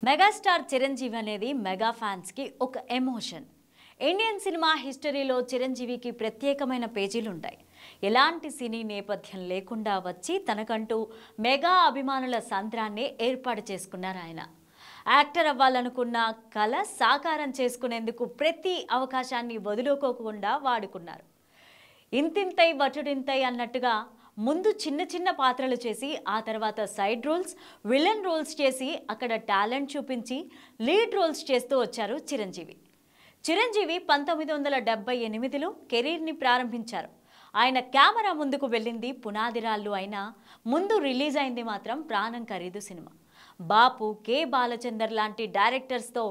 Megastar Chiranjeevi అనేది mega fans కి ఒక ఎమోషన్. ఇండియన్ సినిమా హిస్టరీలో చిరంజీవికి ప్రత్యేకమైన పేజీలు ఉంటాయి. ఎలాంటి సినీ నేపథ్యం లేకుండా వచ్చి తనకంటూ మెగా అభిమానుల సంద్రాన్ని ఏర్పాటు చేసుకున్నారు ఆయన. యాక్టర్ అవ్వాలనుకున్న కల సాకారం చేసుకునేందుకు ప్రతి అవకాశాన్ని వదులుకోకుండా వాడుకున్నారు. ఇంతింతై వటుడింతై అన్నట్టుగా ముందు చిన్న చిన్న పాత్రలు చేసి ఆ తర్వాత సైడ్ రోల్స్, విలన్ రోల్స్ చేసి అక్కడ టాలెంట్ చూపించి లీడ్ రోల్స్ చేస్తూ వచ్చారు చిరంజీవి. 1978లో కెరీర్ని ప్రారంభించారు. ఆయన కెమెరా ముందుకు వెళ్ళింది పునాదిరాళ్ళు అయినా ముందు రిలీజ్ అయింది మాత్రం ప్రాణం ఖరీదు సినిమా. బాపు, కె బాలచందర్ లాంటి డైరెక్టర్స్తో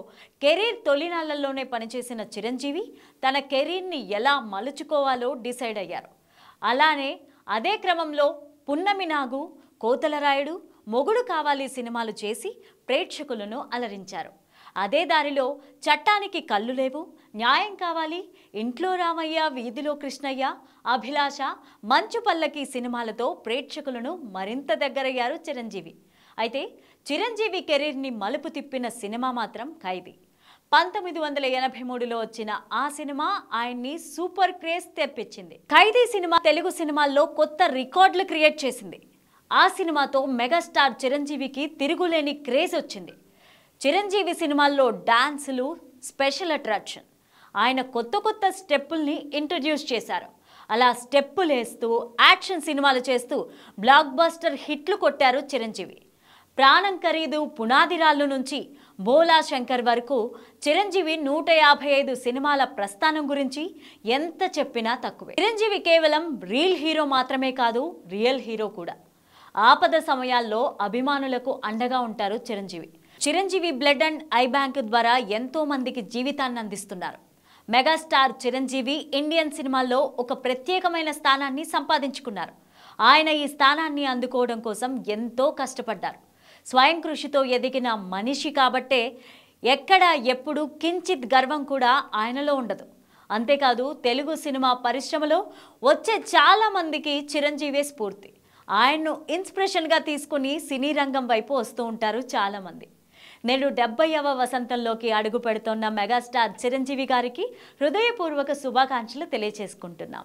కెరీర్ తొలినాళ్లలోనే పనిచేసిన చిరంజీవి తన కెరీర్ని ఎలా మలుచుకోవాలో డిసైడ్ అయ్యారు. అలానే అదే క్రమంలో పున్నమి నాగు, కోతలరాయుడు, మొగుడు కావాలి సినిమాలు చేసి ప్రేక్షకులను అలరించారు. అదే దారిలో చట్టానికి కళ్ళు లేవు, న్యాయం కావాలి, ఇంట్లో రామయ్య, వీధిలో కృష్ణయ్య, అభిలాష, మంచు పల్లకి సినిమాలతో ప్రేక్షకులను మరింత దగ్గరయ్యారు చిరంజీవి. అయితే చిరంజీవి కెరీర్ని మలుపు తిప్పిన సినిమా మాత్రం ఖైదీ. 1983లో వచ్చిన ఆ సినిమా ఆయన్ని సూపర్ క్రేజ్ తెప్పించింది. ఖైదీ సినిమా తెలుగు సినిమాల్లో కొత్త రికార్డులు క్రియేట్ చేసింది. ఆ సినిమాతో మెగాస్టార్ చిరంజీవికి తిరుగులేని క్రేజ్ వచ్చింది. చిరంజీవి సినిమాల్లో డాన్సులు స్పెషల్ అట్రాక్షన్. ఆయన కొత్త కొత్త స్టెప్పుల్ని ఇంట్రడ్యూస్ చేశారు. అలా స్టెప్పులేస్తూ యాక్షన్ సినిమాలు చేస్తూ బ్లాక్ బస్టర్ హిట్లు కొట్టారు చిరంజీవి. ప్రాణం ఖరీదు, పునాదిరాళ్ళు నుంచి బోలా శంకర్ వరకు చిరంజీవి 155 సినిమాల ప్రస్థానం గురించి ఎంత చెప్పినా తక్కువే. చిరంజీవి కేవలం రీల్ హీరో మాత్రమే కాదు, రియల్ హీరో కూడా. ఆపద సమయాల్లో అభిమానులకు అండగా ఉంటారు Chiranjeevi. Chiranjeevi blood and I bank ద్వారా ఎంతో మందికి జీవితాన్ని అందిస్తున్నారు. మెగాస్టార్ చిరంజీవి ఇండియన్ సినిమాల్లో ఒక ప్రత్యేకమైన స్థానాన్ని సంపాదించుకున్నారు. ఆయన ఈ స్థానాన్ని అందుకోవడం కోసం ఎంతో కష్టపడ్డారు. స్వయం కృషితో ఎదిగిన మనిషి కాబట్టే ఎక్కడ ఎప్పుడు కించిత్ గర్వం కూడా ఆయనలో ఉండదు. అంతేకాదు తెలుగు సినిమా పరిశ్రమలో వచ్చే చాలా మందికి చిరంజీవే స్ఫూర్తి. ఆయన్ను ఇన్స్పిరేషన్గా తీసుకుని సినీ రంగం వైపు వస్తూ ఉంటారు చాలామంది. నేడు 70వ వసంతంలోకి అడుగు పెడుతున్న మెగాస్టార్ చిరంజీవి గారికి హృదయపూర్వక శుభాకాంక్షలు తెలియజేసుకుంటున్నాం.